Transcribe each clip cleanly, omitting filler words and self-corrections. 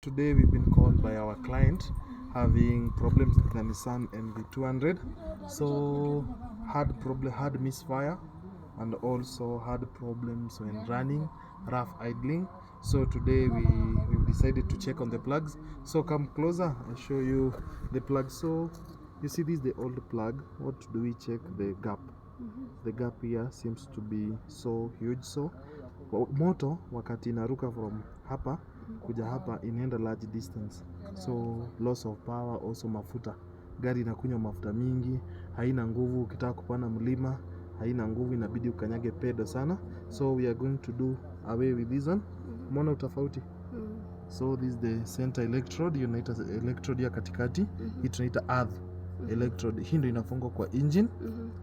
Today we've been called by our client having problems with the Nissan NV200. So had misfire and also had problems when running, rough idling. So today we've decided to check on the plugs. So come closer, I'll show you the plug. So you see this is the old plug. What do we check? The gap. The gap here seems to be so huge. So moto wakati inaruka from hapa kuja hapa inaenda large distance, so loss of power, also mafuta. Gari inakunywa mafuta mingi, haina nguvu. Ukitaka kupanda mlima haina nguvu, inabidi ukanyage pedo sana. So we are going to do away with this one. Umeona utofauti? So this is the center electrode, unaita electrode ya katikati. Hii tunaita earth electrode. Hii ndio inafungwa kwa engine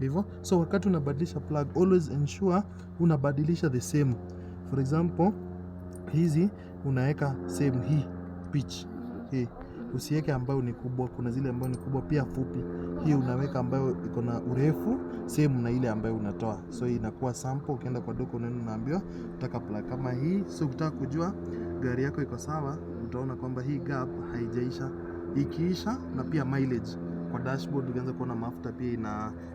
hivyo. So wakati unabadilisha plug, always ensure unabadilisha the same. For example, hizi unaweka same hii pitch hii, usiweke ambayo ni kubwa. Kuna zile ambayo ni kubwa pia fupi. Hii unaweka ambayo iko na urefu same na ile ambayo unatoa. So hii inakuwa sample. Ukienda kwa duka unaambiwa nataka plug kama hii. So ukitaka kujua gari yako iko sawa, utaona kwamba hii gap haijaisha. Ikiisha na pia mileage kwa dashboard ukianza kuona mafuta pia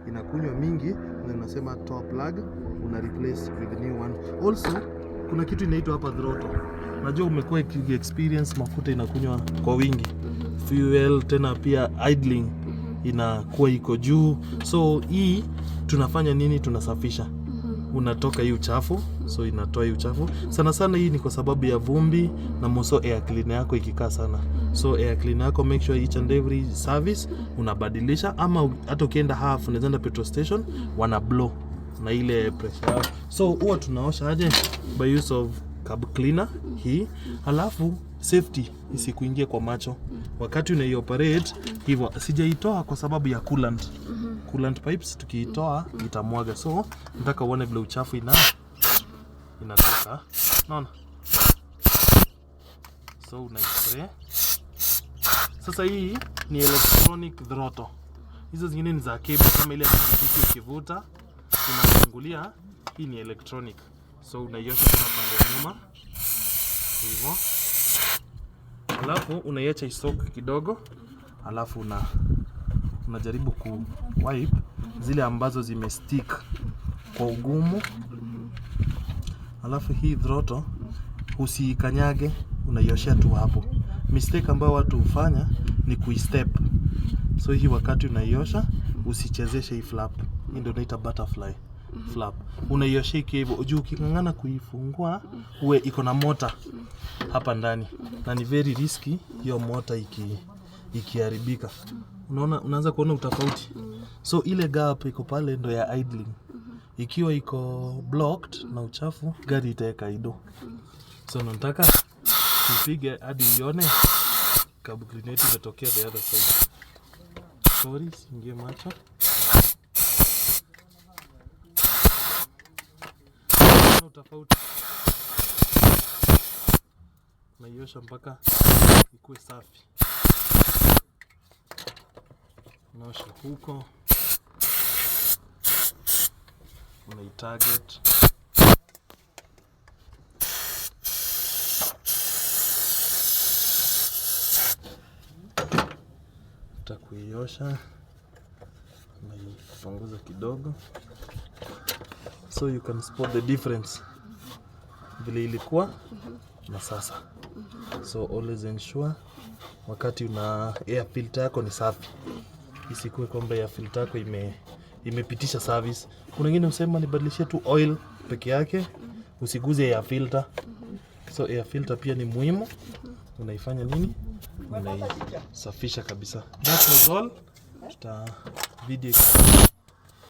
inakunywa mingi, na unasema toa plug, una replace with the new one. Also kuna kitu inaitwa hapa throttle. Najua umekuwa experience mafuta inakunywa kwa wingi, fuel tena pia idling inakuwa iko juu. So hii tunafanya nini? Tunasafisha, unatoka hii uchafu. So inatoa hii uchafu sana sana. Hii ni kwa sababu ya vumbi na moso air cleaner yako ikikaa sana. So air cleaner yako make sure each and every service unabadilisha, ama hata ukienda half unaenda petrol station wana blow na ile pressure. So huwa tunaosha aje? By use of carb cleaner hii. Halafu safety isikuingie kwa macho wakati unaioperate hivyo. Sijaitoa kwa sababu ya coolant. Coolant pipes tukiitoa itamwaga. So nataka uone vile uchafu inatoka. Naona? So unaispray. Sasa hii ni electronic throttle. Hizo zingine ni za cable kama ile ya pikipiki ukivuta inafungulia. Hii ni electronic. So unaiosha kwa pande ya nyuma hivyo. Alafu unaiacha isoak kidogo. Alafu unajaribu ku wipe zile ambazo zimestick kwa ugumu. Alafu hii throttle usikanyage, unaioshea tu hapo. Mistake ambayo watu hufanya ni kuistep. So hii wakati unaiosha usichezeshe hii flap. Hii ndio inaitwa butterfly flap. Unaiosha hivyo. Juu ukingangana kuifungua uwe iko na motor hapa ndani, na ni very risky hiyo motor ikiharibika. Unaona, unaanza kuona utofauti. So ile gap iko pale ndo ya idling. Ikiwa iko blocked na uchafu, gari itaeka idle. So nataka tupige hadi uone carb cleaner imetokea the other side. Sorry, singie macho. Utofauti. Naiosha mpaka ikuwe safi. Unaosha huko, unaitarget. Utakuiosha, unaipunguza kidogo. So you can spot the difference vile ilikuwa na sasa. So always ensure wakati una air filter yako ni safi. Isikuwe kwamba air filter yako imepitisha service. Kuna wengine usema nibadilishie tu oil peke yake, usiguze air filter. So air filter pia ni muhimu. Unaifanya nini? Unaisafisha kabisa. That was all. Tuta video